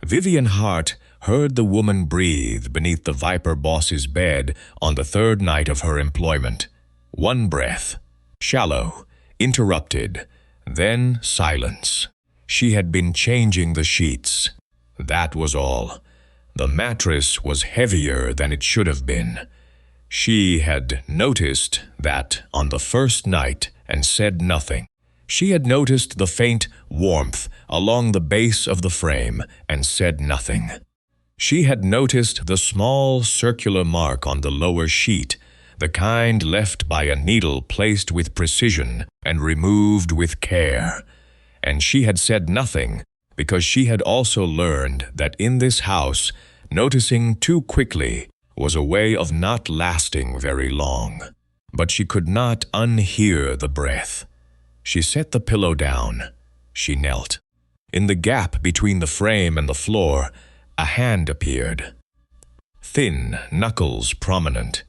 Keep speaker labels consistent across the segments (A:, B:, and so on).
A: Vivian Hart heard the woman breathe beneath the Viper boss's bed on the third night of her employment. One breath, shallow, interrupted, then silence. She had been changing the sheets. That was all. The mattress was heavier than it should have been. She had noticed that on the first night and said nothing. She had noticed the faint warmth along the base of the frame and said nothing. She had noticed the small circular mark on the lower sheet, the kind left by a needle placed with precision and removed with care. And she had said nothing because she had also learned that in this house, noticing too quickly was a way of not lasting very long. But she could not unhear the breath. She set the pillow down. She knelt. In the gap between the frame and the floor, a hand appeared. Thin, knuckles prominent.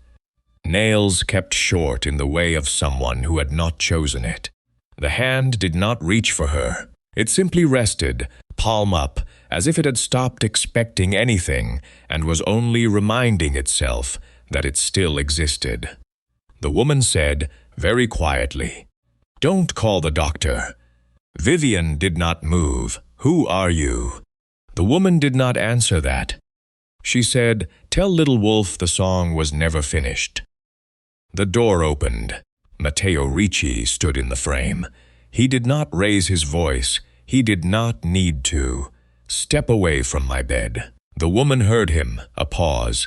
A: Nails kept short in the way of someone who had not chosen it. The hand did not reach for her. It simply rested, palm up, as if it had stopped expecting anything and was only reminding itself that it still existed. The woman said, very quietly, "Don't call the doctor." Vivian did not move. "Who are you?" The woman did not answer that. She said, "Tell little wolf the song was never finished." The door opened. Matteo Ricci stood in the frame. He did not raise his voice. He did not need to. "Step away from my bed." The woman heard him, a pause.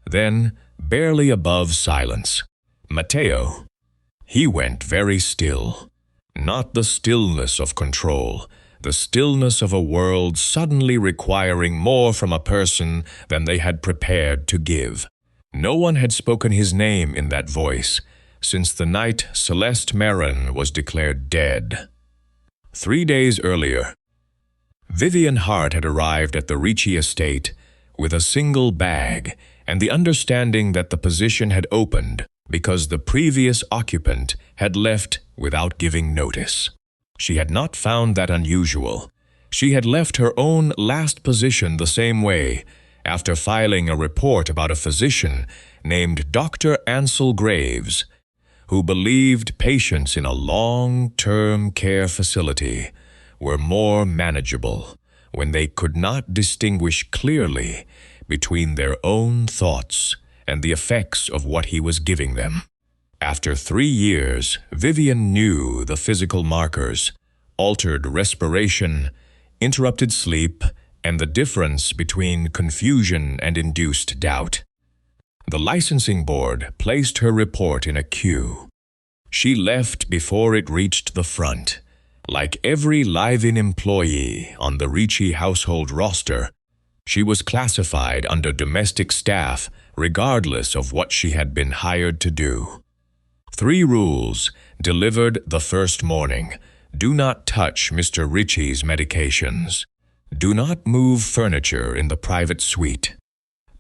A: Then, barely above silence, "Matteo." He went very still. Not the stillness of control, the stillness of a world suddenly requiring more from a person than they had prepared to give. No one had spoken his name in that voice since the night Celeste Maren was declared dead. 3 days earlier, Vivian Hart had arrived at the Ricci estate with a single bag and the understanding that the position had opened because the previous occupant had left without giving notice. She had not found that unusual. She had left her own last position the same way, after filing a report about a physician named Dr. Ansel Graves, who believed patients in a long-term care facility were more manageable when they could not distinguish clearly between their own thoughts and the effects of what he was giving them. After 3 years, Vivian knew the physical markers, altered respiration, interrupted sleep, and the difference between confusion and induced doubt. The licensing board placed her report in a queue. She left before it reached the front. Like every live-in employee on the Ricci household roster, she was classified under domestic staff regardless of what she had been hired to do. 3 rules delivered the first morning. Do not touch Mr. Ricci's medications. Do not move furniture in the private suite.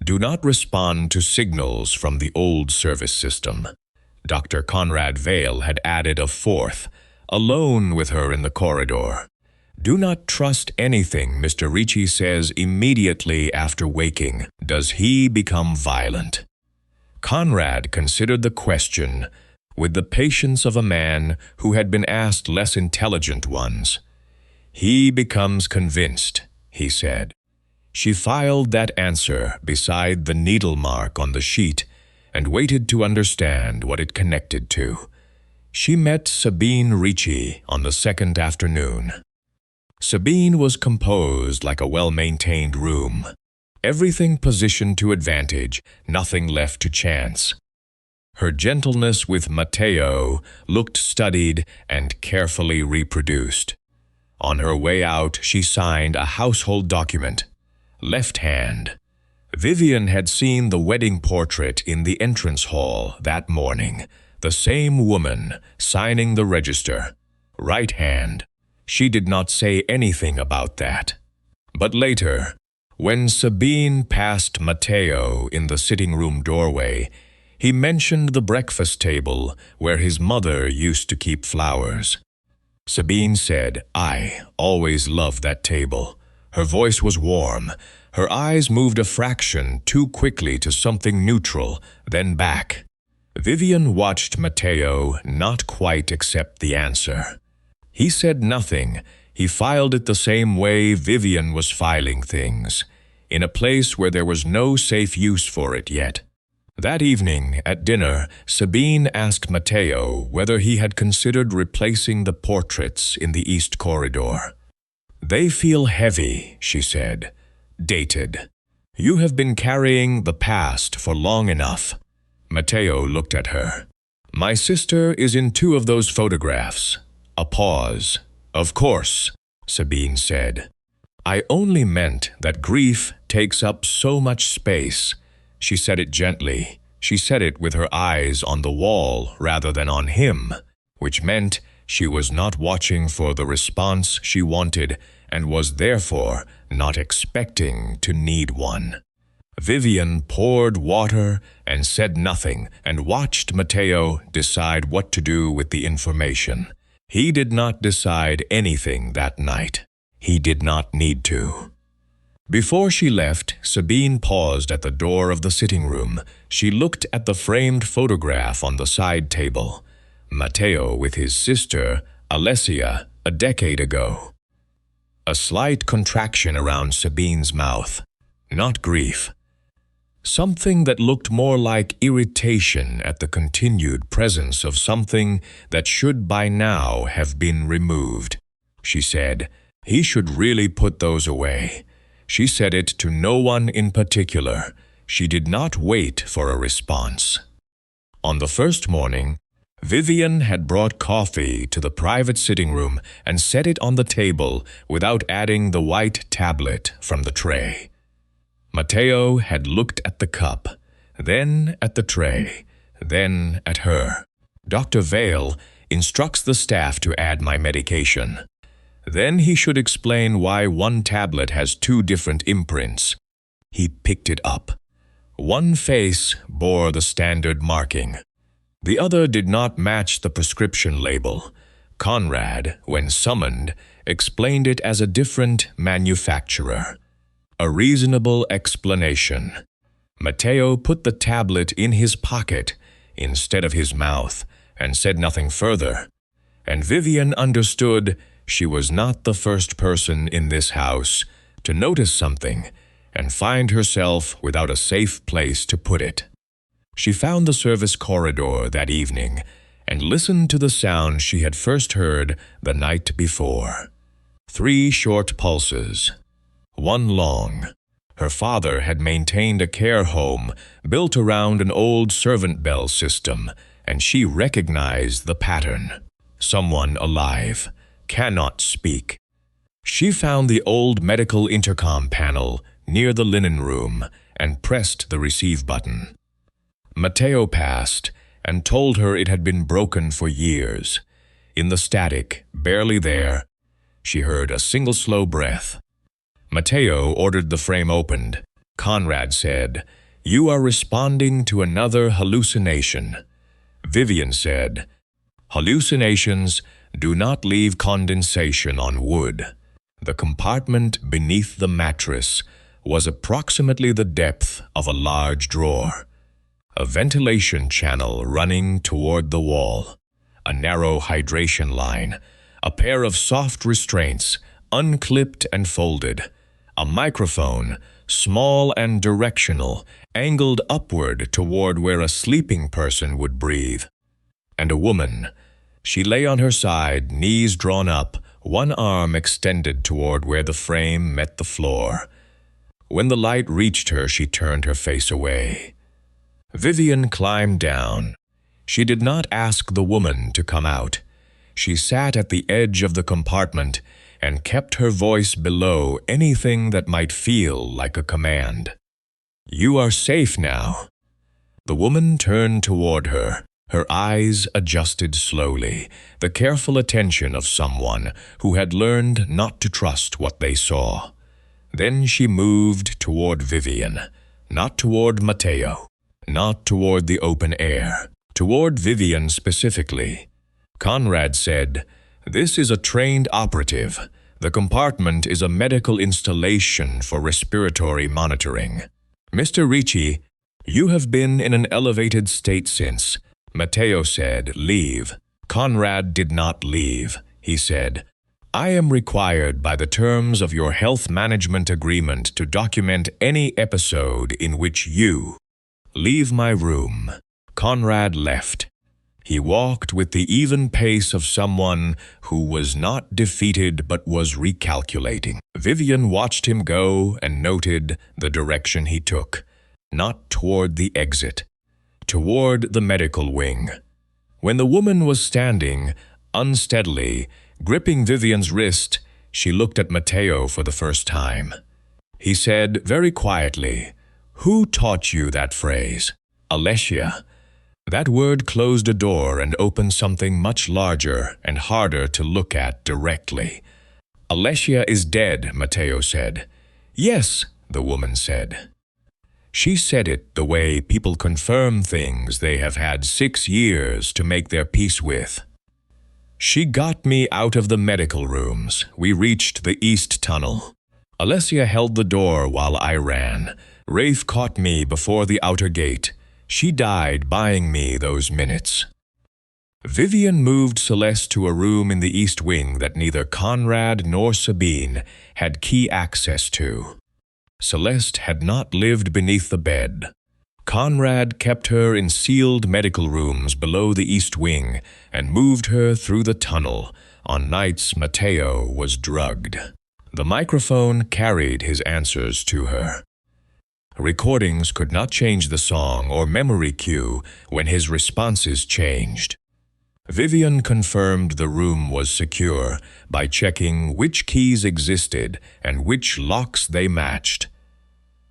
A: Do not respond to signals from the old service system. Dr. Conrad Vale had added a 4th, alone with her in the corridor. Do not trust anything Mr. Ricci says immediately after waking. Does he become violent? Conrad considered the question with the patience of a man who had been asked less intelligent ones. He becomes convinced, he said. She filed that answer beside the needle mark on the sheet and waited to understand what it connected to. She met Sabine Ricci on the 2nd afternoon. Sabine was composed like a well-maintained room. Everything positioned to advantage, nothing left to chance. Her gentleness with Matteo looked studied and carefully reproduced. On her way out, she signed a household document. Left hand. Vivian had seen the wedding portrait in the entrance hall that morning, the same woman signing the register. Right hand. She did not say anything about that. But later, when Sabine passed Matteo in the sitting room doorway, he mentioned the breakfast table where his mother used to keep flowers. Sabine said, "I always loved that table. Her voice was warm. Her eyes moved a fraction too quickly to something neutral, then back. Vivian watched Matteo not quite accept the answer. He said nothing. He filed it the same way Vivian was filing things, in a place where there was no safe use for it yet. That evening, at dinner, Sabine asked Matteo whether he had considered replacing the portraits in the East Corridor. "They feel heavy," she said. "Dated. You have been carrying the past for long enough." Matteo looked at her. "My sister is in 2 of those photographs." A pause. "Of course," Sabine said. "I only meant that grief takes up so much space." She said it gently. She said it with her eyes on the wall rather than on him, which meant she was not watching for the response she wanted and was therefore not expecting to need one. Vivian poured water and said nothing and watched Matteo decide what to do with the information. He did not decide anything that night. He did not need to. Before she left, Sabine paused at the door of the sitting room. She looked at the framed photograph on the side table. Matteo with his sister, Alessia, a decade ago. A slight contraction around Sabine's mouth. Not grief. Something that looked more like irritation at the continued presence of something that should by now have been removed. She said, "He should really put those away." She said it to no one in particular. She did not wait for a response. On the first morning, Vivian had brought coffee to the private sitting room and set it on the table without adding the white tablet from the tray. Matteo had looked at the cup, then at the tray, then at her. "Dr. Vale instructs the staff to add my medication. Then he should explain why one tablet has 2 different imprints." He picked it up. One face bore the standard marking. The other did not match the prescription label. Conrad, when summoned, explained it as a different manufacturer. A reasonable explanation. Matteo put the tablet in his pocket instead of his mouth and said nothing further. And Vivian understood she was not the first person in this house to notice something and find herself without a safe place to put it. She found the service corridor that evening and listened to the sound she had first heard the night before. 3 short pulses. 1 long. Her father had maintained a care home built around an old servant bell system, and she recognized the pattern. Someone alive. Cannot speak. She found the old medical intercom panel near the linen room and pressed the receive button. Matteo passed and told her it had been broken for years. In the static, barely there, she heard a single slow breath. Matteo ordered the frame opened. Conrad said, "You are responding to another hallucination." Vivian said, "Hallucinations do not leave condensation on wood." The compartment beneath the mattress was approximately the depth of a large drawer. A ventilation channel running toward the wall. A narrow hydration line. A pair of soft restraints, unclipped and folded. A microphone, small and directional, angled upward toward where a sleeping person would breathe. And a woman. She lay on her side, knees drawn up, one arm extended toward where the frame met the floor. When the light reached her, she turned her face away. Vivian climbed down. She did not ask the woman to come out. She sat at the edge of the compartment and kept her voice below anything that might feel like a command. "You are safe now." The woman turned toward her. Her eyes adjusted slowly, the careful attention of someone who had learned not to trust what they saw. Then she moved toward Vivian, not toward Matteo, not toward the open air, toward Vivian specifically. Conrad said, "This is a trained operative. The compartment is a medical installation for respiratory monitoring. Mr. Ricci, you have been in an elevated state since. Matteo said, leave. Conrad did not leave. He said, I am required by the terms of your health management agreement to document any episode in which you leave my room. Conrad left. He walked with the even pace of someone who was not defeated but was recalculating. Vivian watched him go and noted the direction he took, not toward the exit, toward the medical wing. When the woman was standing, unsteadily, gripping Vivian's wrist, she looked at Matteo for the first time. He said very quietly, Who taught you that phrase? Alessia. That word closed a door and opened something much larger and harder to look at directly. Alessia is dead, Matteo said. Yes, the woman said. She said it the way people confirm things they have had 6 years to make their peace with. She got me out of the medical rooms. We reached the east tunnel. Alessia held the door while I ran. Rafe caught me before the outer gate. She died buying me those minutes. Vivian moved Celeste to a room in the east wing that neither Conrad nor Sabine had key access to. Celeste had not lived beneath the bed. Conrad kept her in sealed medical rooms below the east wing and moved her through the tunnel on nights Matteo was drugged. The microphone carried his answers to her. Recordings could not change the song or memory cue when his responses changed. Vivian confirmed the room was secure by checking which keys existed and which locks they matched.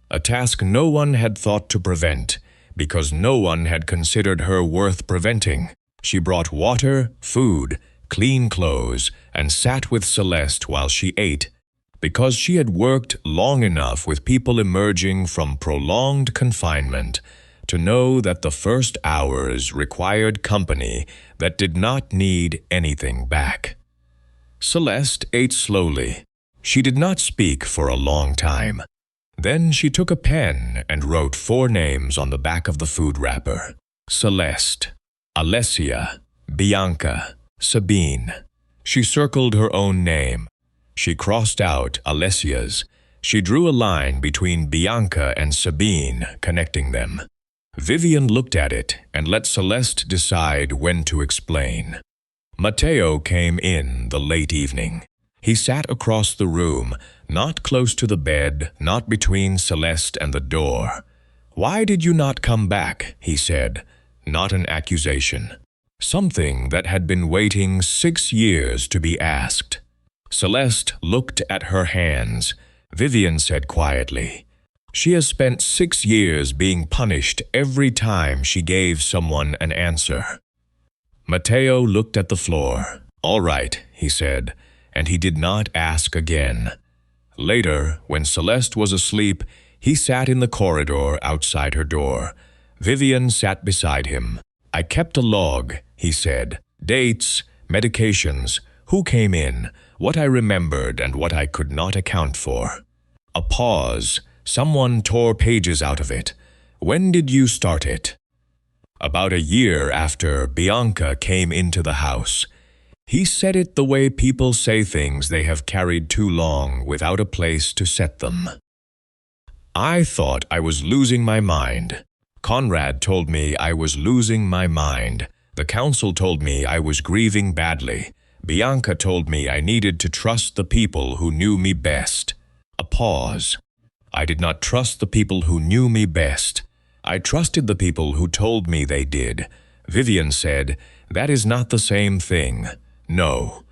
A: A task no one had thought to prevent, because no one had considered her worth preventing. She brought water, food, clean clothes, and sat with Celeste while she ate, because she had worked long enough with people emerging from prolonged confinement to know that the first hours required company that did not need anything back. Celeste ate slowly. She did not speak for a long time. Then she took a pen and wrote 4 names on the back of the food wrapper. Celeste, Alessia, Bianca, Sabine. She circled her own name. She crossed out Alessia's. She drew a line between Bianca and Sabine, connecting them. Vivian looked at it and let Celeste decide when to explain. Matteo came in the late evening. He sat across the room, not close to the bed, not between Celeste and the door. "Why did you not come back?" he said, not an accusation. Something that had been waiting 6 years to be asked. Celeste looked at her hands. Vivian said quietly, "She has spent 6 years being punished every time she gave someone an answer." Matteo looked at the floor. "All right," he said, and he did not ask again. Later, when Celeste was asleep, he sat in the corridor outside her door. Vivian sat beside him. "I kept a log," he said. "Dates, medications, who came in, what I remembered and what I could not account for." A pause. Someone tore pages out of it. "When did you start it?" "About a year after Bianca came into the house." He said it the way people say things they have carried too long without a place to set them. "I thought I was losing my mind. Conrad told me I was losing my mind. The council told me I was grieving badly. Bianca told me I needed to trust the people who knew me best." A pause. "I did not trust the people who knew me best. I trusted the people who told me they did." Vivian said, "That is not the same thing." "No,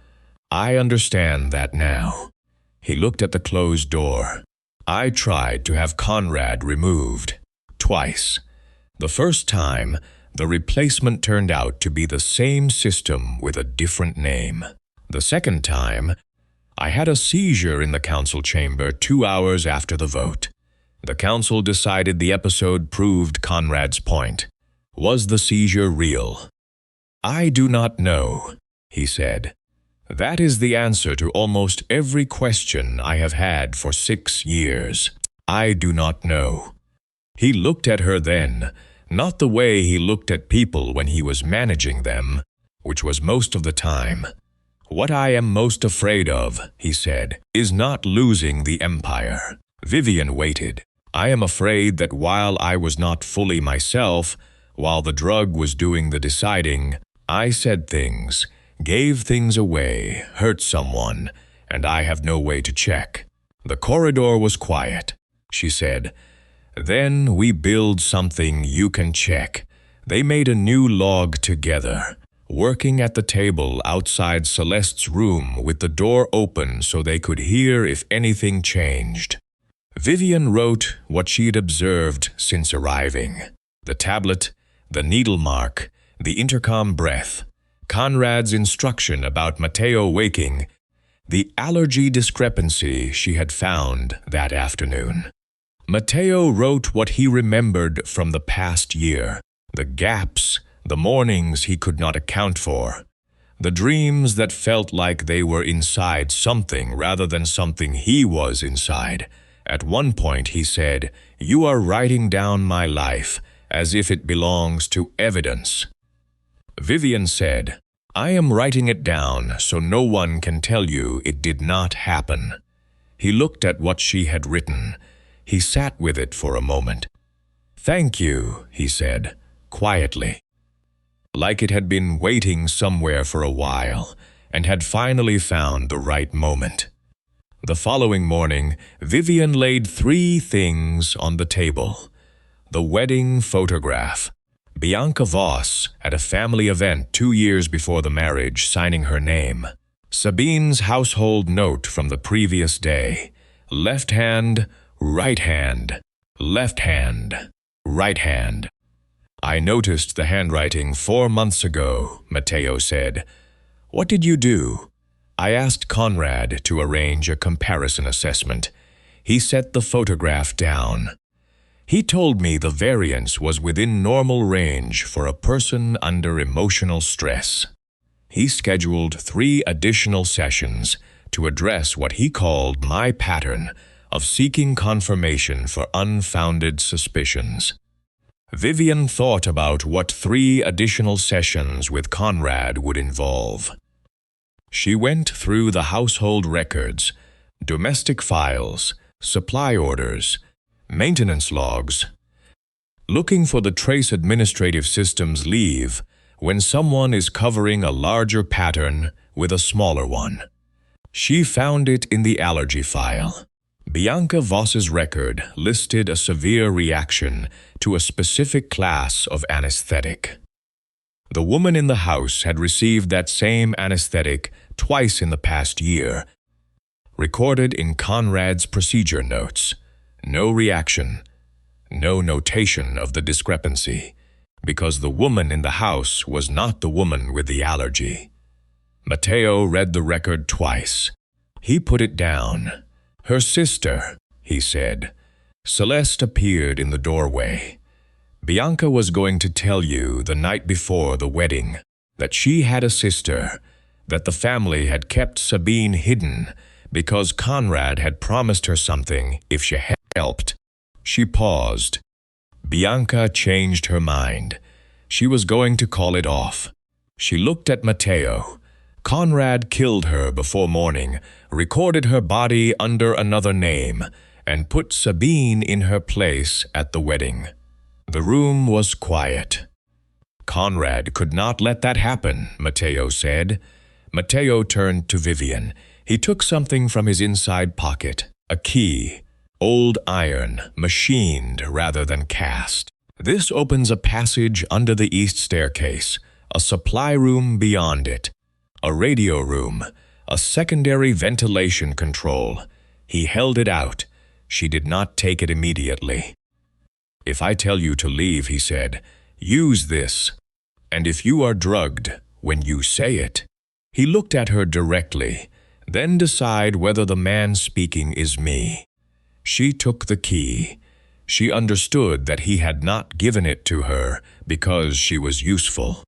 A: I understand that now." He looked at the closed door. "I tried to have Conrad removed. Twice. The first time, the replacement turned out to be the same system with a different name. The second time, I had a seizure in the council chamber 2 hours after the vote. The council decided the episode proved Conrad's point. Was the seizure real? I do not know, he said. That is the answer to almost every question I have had for 6 years. I do not know. He looked at her then, not the way he looked at people when he was managing them, which was most of the time. What I am most afraid of, he said, is not losing the empire. Vivian waited. I am afraid that while I was not fully myself, while the drug was doing the deciding, I said things, gave things away, hurt someone, and I have no way to check. The corridor was quiet. She said, "Then we build something you can check." They made a new log together, working at the table outside Celeste's room with the door open so they could hear if anything changed. Vivian wrote what she'd observed since arriving. The tablet, the needle mark, the intercom breath, Conrad's instruction about Matteo waking, the allergy discrepancy she had found that afternoon. Matteo wrote what he remembered from the past year, the gaps, the mornings he could not account for, the dreams that felt like they were inside something rather than something he was inside. At one point he said, "You are writing down my life as if it belongs to evidence." Vivian said, "I am writing it down so no one can tell you it did not happen." He looked at what she had written. He sat with it for a moment. "Thank you," he said, quietly, like it had been waiting somewhere for a while and had finally found the right moment. The following morning, Vivian laid 3 things on the table. The wedding photograph, Bianca Voss at a family event 2 years before the marriage signing her name, Sabine's household note from the previous day, left hand, right hand, left hand, right hand. "I noticed the handwriting 4 months ago," Matteo said. "What did you do?" I asked Conrad to arrange a comparison assessment. He set the photograph down. He told me the variance was within normal range for a person under emotional stress. He scheduled 3 additional sessions to address what he called my pattern of seeking confirmation for unfounded suspicions. Vivian thought about what 3 additional sessions with Conrad would involve. She went through the household records, domestic files, supply orders, maintenance logs, looking for the trace administrative systems leave when someone is covering a larger pattern with a smaller one. She found it in the allergy file. Bianca Voss's record listed a severe reaction to a specific class of anesthetic. The woman in the house had received that same anesthetic twice in the past year, recorded in Conrad's procedure notes. No reaction, no notation of the discrepancy, because the woman in the house was not the woman with the allergy. Matteo read the record twice. He put it down. "Her sister," he said. Celeste appeared in the doorway. "Bianca was going to tell you the night before the wedding that she had a sister, that the family had kept Sabine hidden because Conrad had promised her something if she helped." She paused. Bianca changed her mind. She was going to call it off. She looked at Matteo. Conrad killed her before morning, recorded her body under another name, and put Sabine in her place at the wedding. The room was quiet. "Conrad could not let that happen," Matteo said. Matteo turned to Vivian. He took something from his inside pocket, a key, old iron, machined rather than cast. "This opens a passage under the east staircase, a supply room beyond it, a radio room, a secondary ventilation control." He held it out. She did not take it immediately. "If I tell you to leave," he said, "use this. And if you are drugged when you say it." He looked at her directly, then decide whether the man speaking is me. She took the key. She understood that he had not given it to her because she was useful.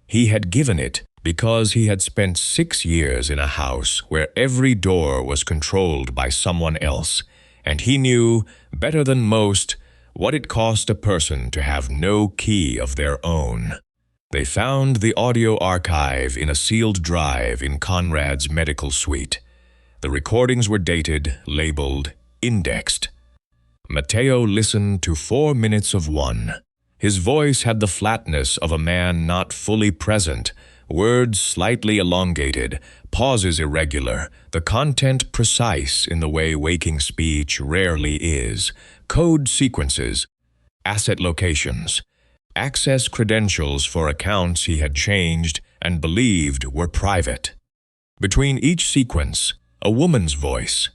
A: He had given it because he had spent 6 years in a house where every door was controlled by someone else, and he knew, better than most, what it cost a person to have no key of their own. They found the audio archive in a sealed drive in Conrad's medical suite. The recordings were dated, labeled, indexed. Matteo listened to 4 minutes of one. His voice had the flatness of a man not fully present, words slightly elongated, pauses irregular, the content precise in the way waking speech rarely is, code sequences, asset locations, access credentials for accounts he had changed and believed were private. Between each sequence, a woman's voice,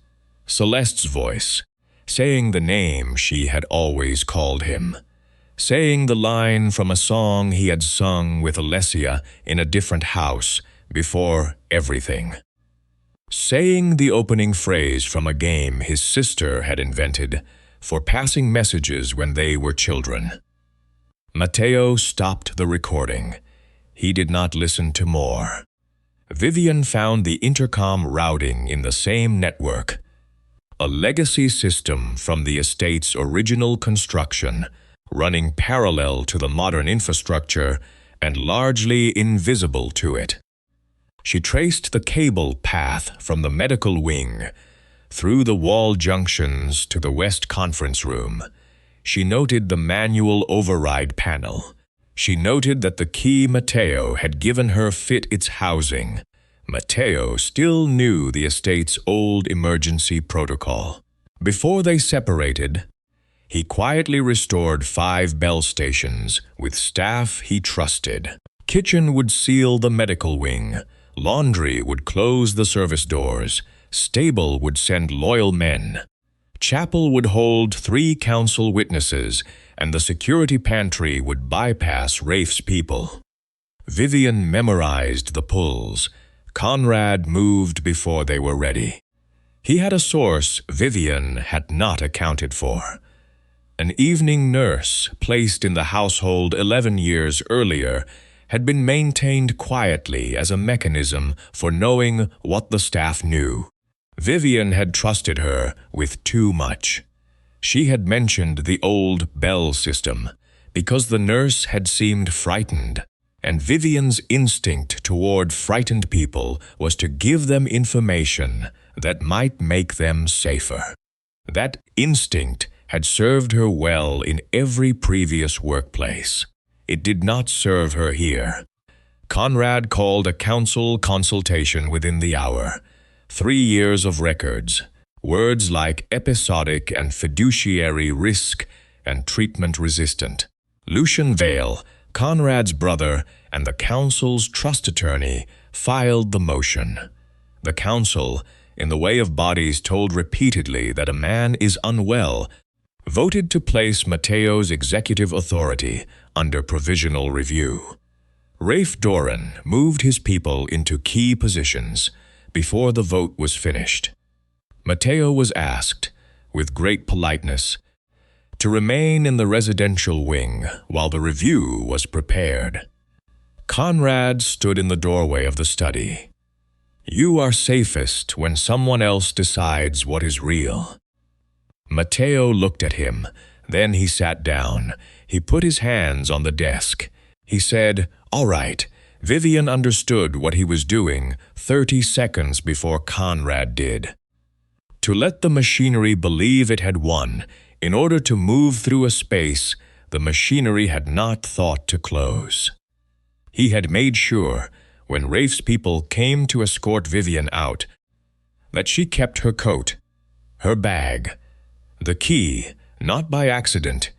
A: Celeste's voice, saying the name she had always called him, saying the line from a song he had sung with Alessia in a different house before everything, saying the opening phrase from a game his sister had invented for passing messages when they were children. Matteo stopped the recording. He did not listen to more. Vivian found the intercom routing in the same network, a legacy system from the estate's original construction, running parallel to the modern infrastructure and largely invisible to it. She traced the cable path from the medical wing, through the wall junctions to the West Conference Room. She noted the manual override panel. She noted that the key Matteo had given her fit its housing. Matteo still knew the estate's old emergency protocol. Before they separated, he quietly restored 5 bell stations with staff he trusted. Kitchen would seal the medical wing. Laundry would close the service doors. Stable would send loyal men. Chapel would hold 3 council witnesses, and the security pantry would bypass Rafe's people. Vivian memorized the pulls. Conrad moved before they were ready. He had a source Vivian had not accounted for. An evening nurse, placed in the household 11 years earlier, had been maintained quietly as a mechanism for knowing what the staff knew. Vivian had trusted her with too much. She had mentioned the old bell system because the nurse had seemed frightened, and Vivian's instinct toward frightened people was to give them information that might make them safer. That instinct had served her well in every previous workplace. It did not serve her here. Conrad called a council consultation within the hour. 3 years of records, words like episodic and fiduciary risk and treatment resistant. Lucian Vale, Conrad's brother and the council's trust attorney, filed the motion. The council, in the way of bodies told repeatedly that a man is unwell, voted to place Matteo's executive authority under provisional review. Rafe Doran moved his people into key positions before the vote was finished. Matteo was asked, with great politeness, to remain in the residential wing while the review was prepared. Conrad stood in the doorway of the study. You are safest when someone else decides what is real. Matteo looked at him, then he sat down. He put his hands on the desk. He said, "All right." Vivian understood what he was doing 30 seconds before Conrad did. To let the machinery believe it had won, in order to move through a space the machinery had not thought to close. He had made sure, when Rafe's people came to escort Vivian out, that she kept her coat, her bag, the key, not by accident.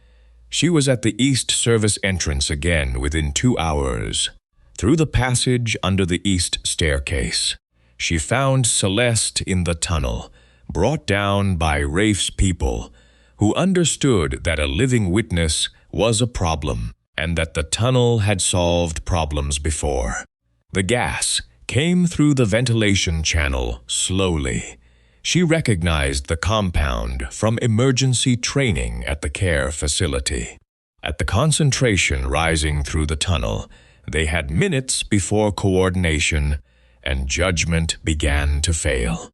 A: She was at the East Service entrance again within 2 hours. Through the passage under the east staircase, she found Celeste in the tunnel, brought down by Rafe's people, who understood that a living witness was a problem and that the tunnel had solved problems before. The gas came through the ventilation channel slowly. She recognized the compound from emergency training at the care facility. At the concentration rising through the tunnel, They had minutes before coordination, and judgment began to fail.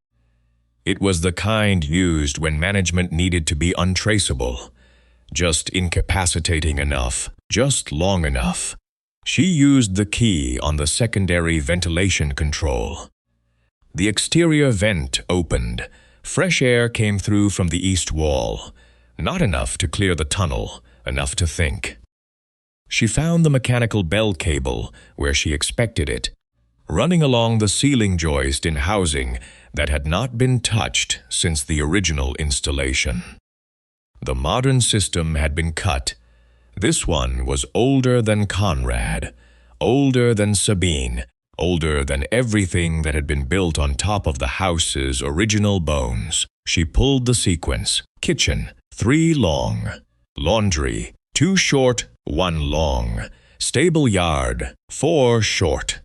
A: It was the kind used when management needed to be untraceable, just incapacitating enough, just long enough. She used the key on the secondary ventilation control. The exterior vent opened. Fresh air came through from the east wall. Not enough to clear the tunnel, enough to think. She found the mechanical bell cable where she expected it, running along the ceiling joist in housing that had not been touched since the original installation. The modern system had been cut. This one was older than Conrad, older than Sabine, older than everything that had been built on top of the house's original bones. She pulled the sequence. Kitchen, 3 long. Laundry, 2 short, 1 long. Stable yard, 4 short.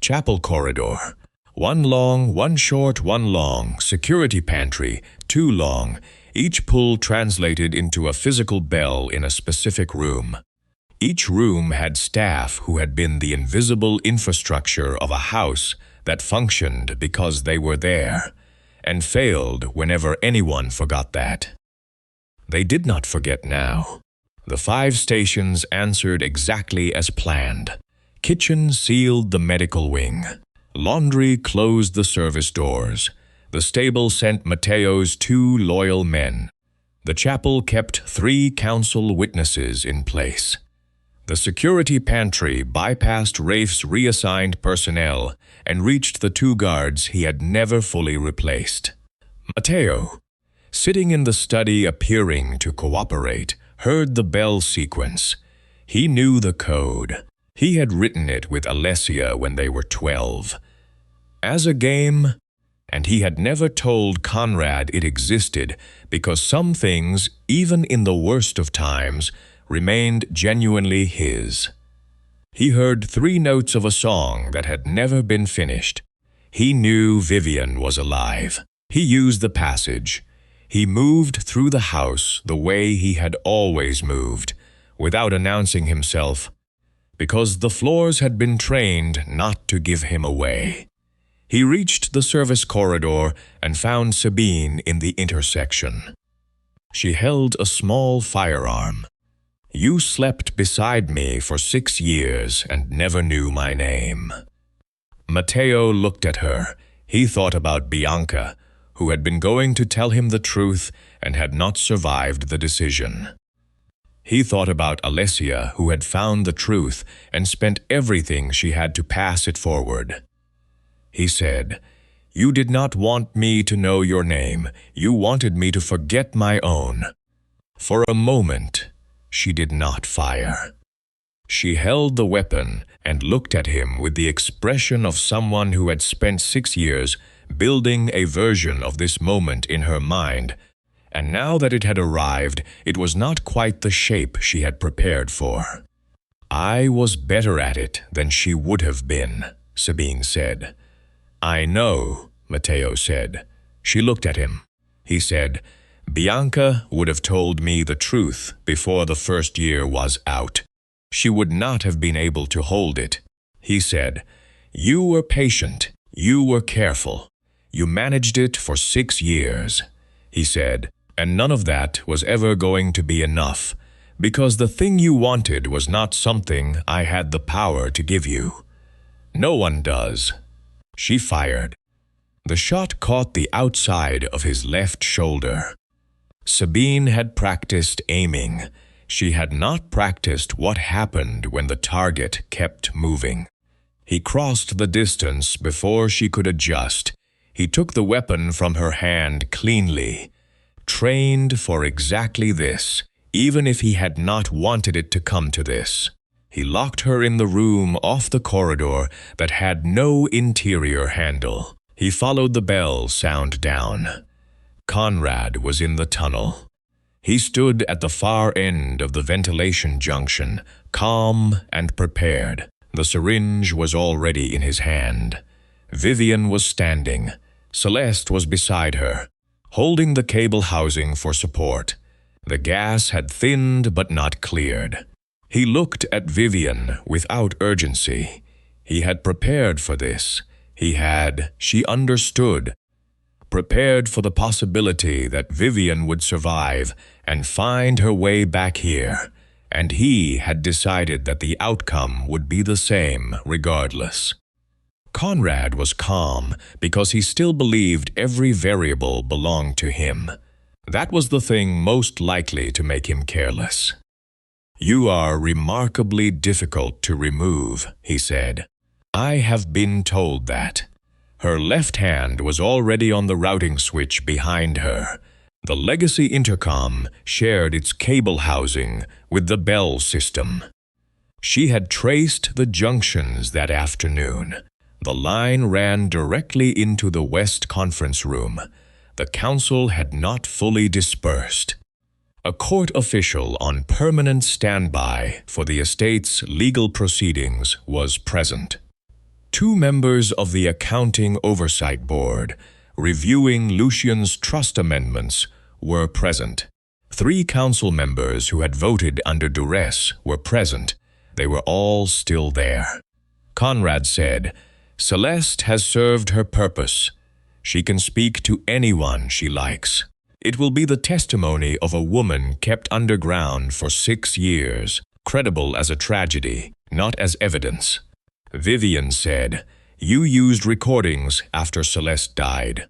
A: Chapel corridor, 1 long, 1 short, 1 long. Security pantry, 2 long. Each pull translated into a physical bell in a specific room. Each room had staff who had been the invisible infrastructure of a house that functioned because they were there, and failed whenever anyone forgot that. They did not forget now. The 5 stations answered exactly as planned. Kitchen sealed the medical wing. Laundry closed the service doors. The stable sent Matteo's 2 loyal men. The chapel kept 3 council witnesses in place. The security pantry bypassed Rafe's reassigned personnel and reached the 2 guards he had never fully replaced. Matteo, sitting in the study appearing to cooperate, heard the bell sequence. He knew the code. He had written it with Alessia when they were 12. As a game, and he had never told Conrad it existed because some things, even in the worst of times, remained genuinely his. He heard 3 notes of a song that had never been finished. He knew Vivian was alive. He used the passage. He moved through the house the way he had always moved, without announcing himself, because the floors had been trained not to give him away. He reached the service corridor and found Sabine in the intersection. She held a small firearm. "You slept beside me for 6 years and never knew my name." Matteo looked at her. He thought about Bianca, who had been going to tell him the truth and had not survived the decision. He thought about Alessia, who had found the truth and spent everything she had to pass it forward. He said, "You did not want me to know your name. You wanted me to forget my own." For a moment, she did not fire. She held the weapon and looked at him with the expression of someone who had spent 6 years building a version of this moment in her mind, and now that it had arrived, it was not quite the shape she had prepared for. "I was better at it than she would have been," Sabine said. "I know," Matteo said. She looked at him. He said, "Bianca would have told me the truth before the first year was out. She would not have been able to hold it." He said, "You were patient. You were careful. You managed it for 6 years." He said, "And none of that was ever going to be enough, because the thing you wanted was not something I had the power to give you. No one does." She fired. The shot caught the outside of his left shoulder. Sabine had practiced aiming. She had not practiced what happened when the target kept moving. He crossed the distance before she could adjust. He took the weapon from her hand cleanly, trained for exactly this, even if he had not wanted it to come to this. He locked her in the room off the corridor that had no interior handle. He followed the bell sound down. Conrad was in the tunnel. He stood at the far end of the ventilation junction, calm and prepared. The syringe was already in his hand. Vivian was standing. Celeste was beside her, holding the cable housing for support. The gas had thinned but not cleared. He looked at Vivian without urgency. He had prepared for this. She understood, prepared for the possibility that Vivian would survive and find her way back here, and he had decided that the outcome would be the same regardless. Conrad was calm because he still believed every variable belonged to him. That was the thing most likely to make him careless. "You are remarkably difficult to remove," he said. "I have been told that." Her left hand was already on the routing switch behind her. The legacy intercom shared its cable housing with the bell system. She had traced the junctions that afternoon. The line ran directly into the West Conference Room. The council had not fully dispersed. A court official on permanent standby for the estate's legal proceedings was present. 2 members of the Accounting Oversight Board, reviewing Lucian's trust amendments, were present. 3 council members who had voted under duress were present. They were all still there. Conrad said, "Celeste has served her purpose. She can speak to anyone she likes. It will be the testimony of a woman kept underground for 6 years, credible as a tragedy, not as evidence." Vivian said, "You used recordings after Celeste died."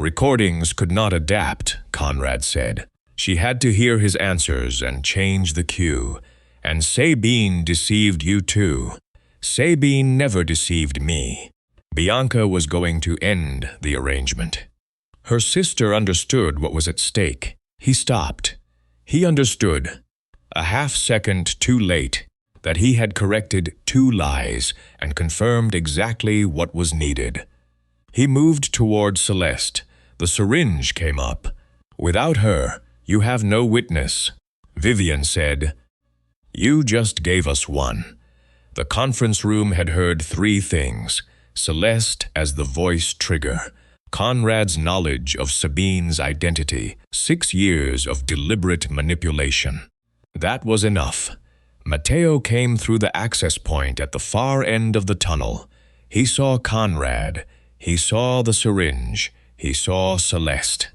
A: "Recordings could not adapt," Conrad said. "She had to hear his answers and change the cue. And Sabine deceived you too. Sabine never deceived me. Bianca was going to end the arrangement." Her sister understood what was at stake. He stopped. He understood, a half-second too late, that he had corrected 2 lies and confirmed exactly what was needed. He moved toward Celeste. The syringe came up. "Without her, you have no witness." Vivian said, "You just gave us one." The conference room had heard 3 things: Celeste as the voice trigger, Conrad's knowledge of Sabine's identity, 6 years of deliberate manipulation. That was enough. Matteo came through the access point at the far end of the tunnel. He saw Conrad. He saw the syringe. He saw Celeste.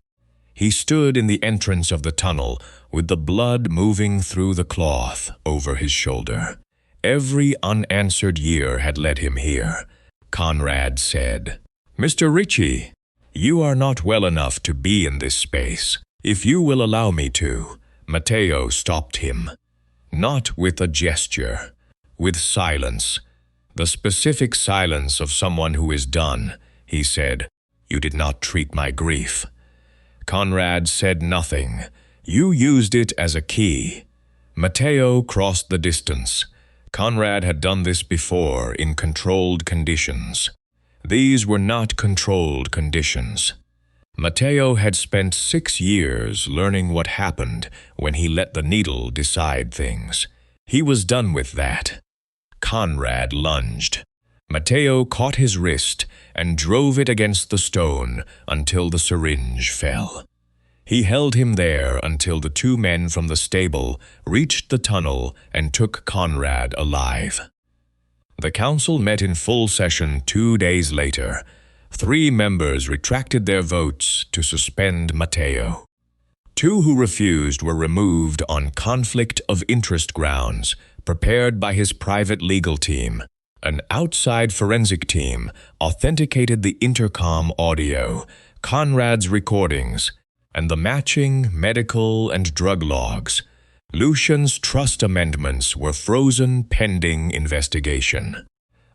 A: He stood in the entrance of the tunnel with the blood moving through the cloth over his shoulder. Every unanswered year had led him here. Conrad said, "Mr. Ricci, you are not well enough to be in this space. If you will allow me to." Matteo stopped him. Not with a gesture, with silence. The specific silence of someone who is done. He said, "You did not treat my grief." Conrad said nothing. "You used it as a key." Matteo crossed the distance. Conrad had done this before in controlled conditions. These were not controlled conditions. Matteo had spent 6 years learning what happened when he let the needle decide things. He was done with that. Conrad lunged. Matteo caught his wrist and drove it against the stone until the syringe fell. He held him there until the 2 men from the stable reached the tunnel and took Conrad alive. The council met in full session 2 days later. 3 members retracted their votes to suspend Matteo. 2 who refused were removed on conflict of interest grounds, prepared by his private legal team. An outside forensic team authenticated the intercom audio, Conrad's recordings, and the matching medical and drug logs. Lucian's trust amendments were frozen pending investigation.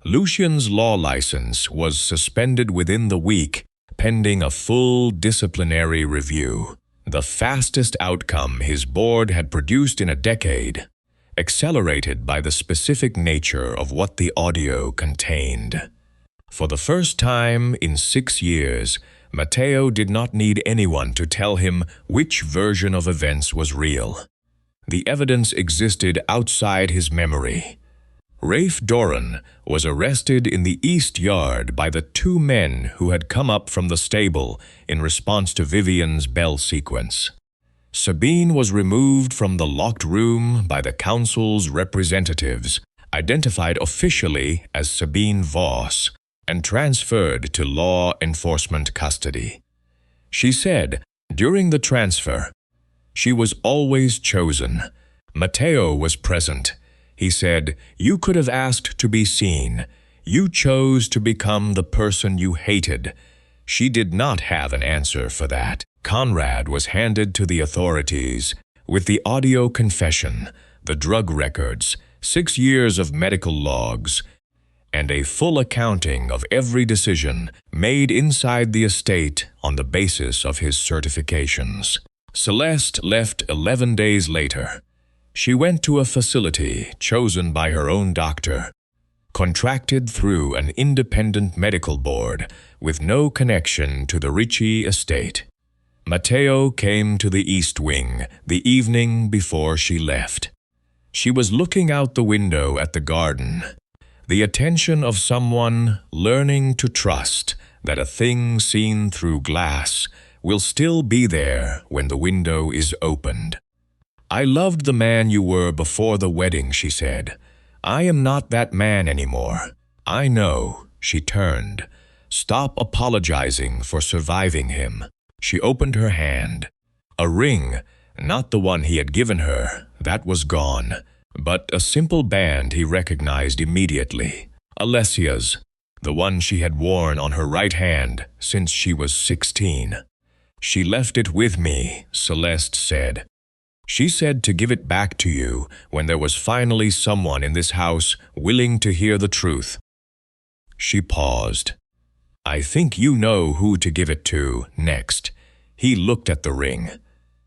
A: Lucian's law license was suspended within the week, pending a full disciplinary review. The fastest outcome his board had produced in a decade, accelerated by the specific nature of what the audio contained. For the first time in 6 years, Matteo did not need anyone to tell him which version of events was real. The evidence existed outside his memory. Rafe Doran was arrested in the East Yard by the 2 men who had come up from the stable in response to Vivian's bell sequence. Sabine was removed from the locked room by the council's representatives, identified officially as Sabine Voss, and transferred to law enforcement custody. She said, during the transfer, she was always chosen. Matteo was present. He said, "You could have asked to be seen. You chose to become the person you hated." She did not have an answer for that. Conrad was handed to the authorities with the audio confession, the drug records, 6 years of medical logs, and a full accounting of every decision made inside the estate on the basis of his certifications. Celeste left 11 days later. She went to a facility chosen by her own doctor, contracted through an independent medical board with no connection to the Ricci estate. Matteo came to the East Wing the evening before she left. She was looking out the window at the garden, the attention of someone learning to trust that a thing seen through glass will still be there when the window is opened. "I loved the man you were before the wedding," she said. "I am not that man anymore. I know." She turned. "Stop apologizing for surviving him." She opened her hand. A ring, not the one he had given her, that was gone, but a simple band he recognized immediately. Alessia's, the one she had worn on her right hand since she was 16. "She left it with me," Celeste said. "She said to give it back to you when there was finally someone in this house willing to hear the truth." She paused. "I think you know who to give it to next." He looked at the ring.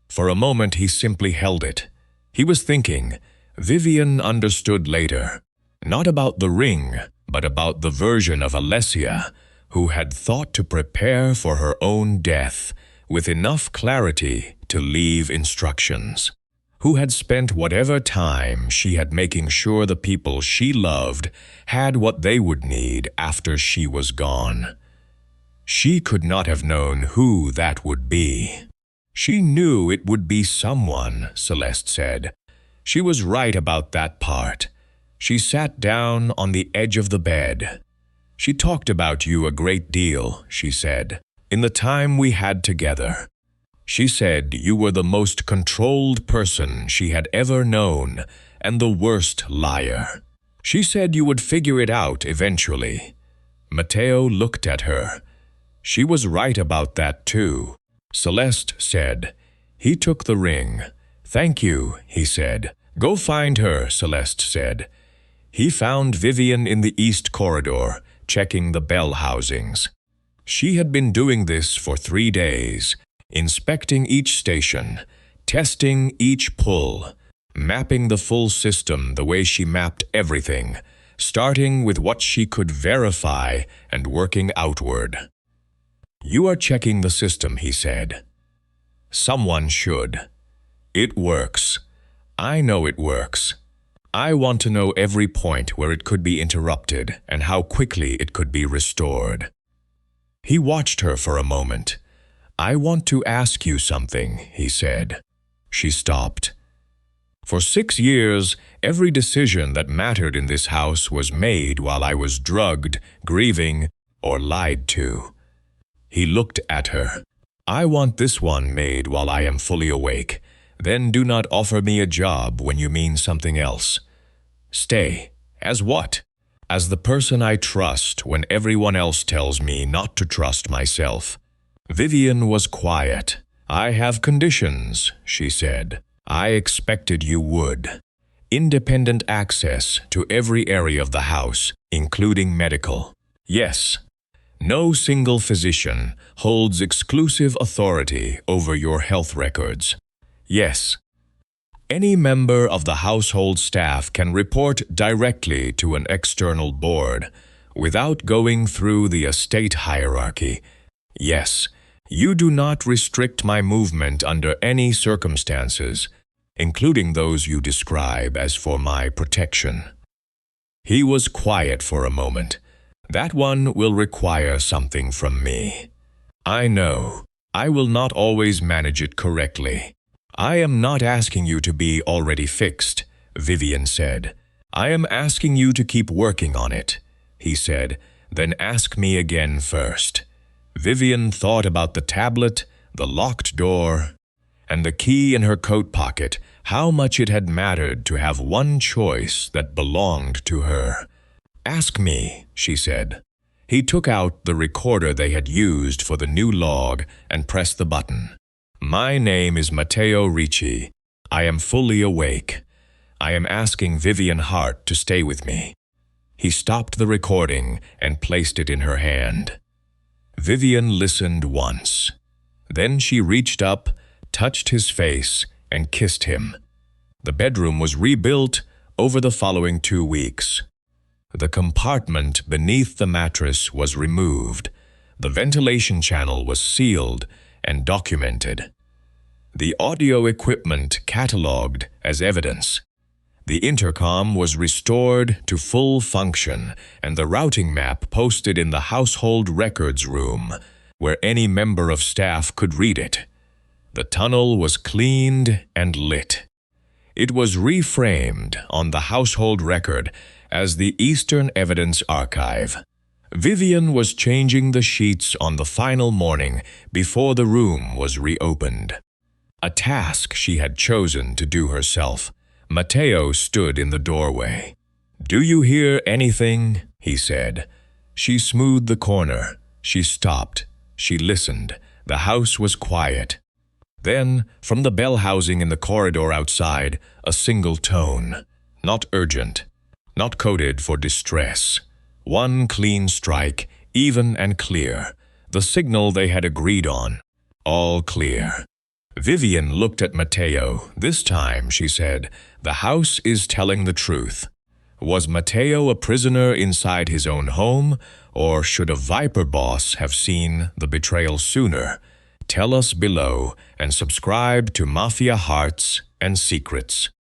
A: For a moment he simply held it. He was thinking. Vivian understood later. Not about the ring, but about the version of Alessia who had thought to prepare for her own death with enough clarity to leave instructions, who had spent whatever time she had making sure the people she loved had what they would need after she was gone. She could not have known who that would be. She knew it would be someone, Celeste said. She was right about that part. She sat down on the edge of the bed. "She talked about you a great deal," she said, "in the time we had together. She said you were the most controlled person she had ever known and the worst liar. She said you would figure it out eventually." Matteo looked at her. She was right about that too. Celeste said. He took the ring. "Thank you," he said. "Go find her," Celeste said. He found Vivian in the east corridor, checking the bell housings. She had been doing this for 3 days, inspecting each station, testing each pull, mapping the full system the way she mapped everything, starting with what she could verify and working outward. "You are checking the system," he said. "Someone should. It works. I know it works. I want to know every point where it could be interrupted and how quickly it could be restored." He watched her for a moment. "I want to ask you something," he said. She stopped. "For 6 years, every decision that mattered in this house was made while I was drugged, grieving, or lied to." He looked at her. "I want this one made while I am fully awake. Then do not offer me a job when you mean something else. Stay. As what? As the person I trust when everyone else tells me not to trust myself." Vivian was quiet. "I have conditions," she said. "I expected you would. Independent access to every area of the house, including medical. Yes. No single physician holds exclusive authority over your health records. Yes. Any member of the household staff can report directly to an external board without going through the estate hierarchy. Yes. You do not restrict my movement under any circumstances, including those you describe as for my protection." He was quiet for a moment. "That one will require something from me. I know. I will not always manage it correctly. I am not asking you to be already fixed, Vivian said. I am asking you to keep working on it, he said. Then ask me again first. Vivian thought about the tablet, the locked door, and the key in her coat pocket, how much it had mattered to have one choice that belonged to her. Ask me, she said. He took out the recorder they had used for the new log and pressed the button. My name is Matteo Ricci. I am fully awake. I am asking Vivian Hart to stay with me. He stopped the recording and placed it in her hand. Vivian listened once. Then she reached up, touched his face, and kissed him. The bedroom was rebuilt over the following 2 weeks. The compartment beneath the mattress was removed. The ventilation channel was sealed and documented. The audio equipment catalogued as evidence. The intercom was restored to full function and the routing map posted in the household records room, where any member of staff could read it. The tunnel was cleaned and lit. It was reframed on the household record as the Eastern Evidence Archive. Vivian was changing the sheets on the final morning before the room was reopened. A task she had chosen to do herself. Matteo stood in the doorway. "Do you hear anything?" he said. She smoothed the corner. She stopped. She listened. The house was quiet. Then, from the bell housing in the corridor outside, a single tone. Not urgent. Not coded for distress. One clean strike, even and clear. The signal they had agreed on. All clear. Vivian looked at Matteo. This time, she said, the house is telling the truth. Was Matteo a prisoner inside his own home, or should a Viper boss have seen the betrayal sooner? Tell us below and subscribe to Mafia Hearts and Secrets.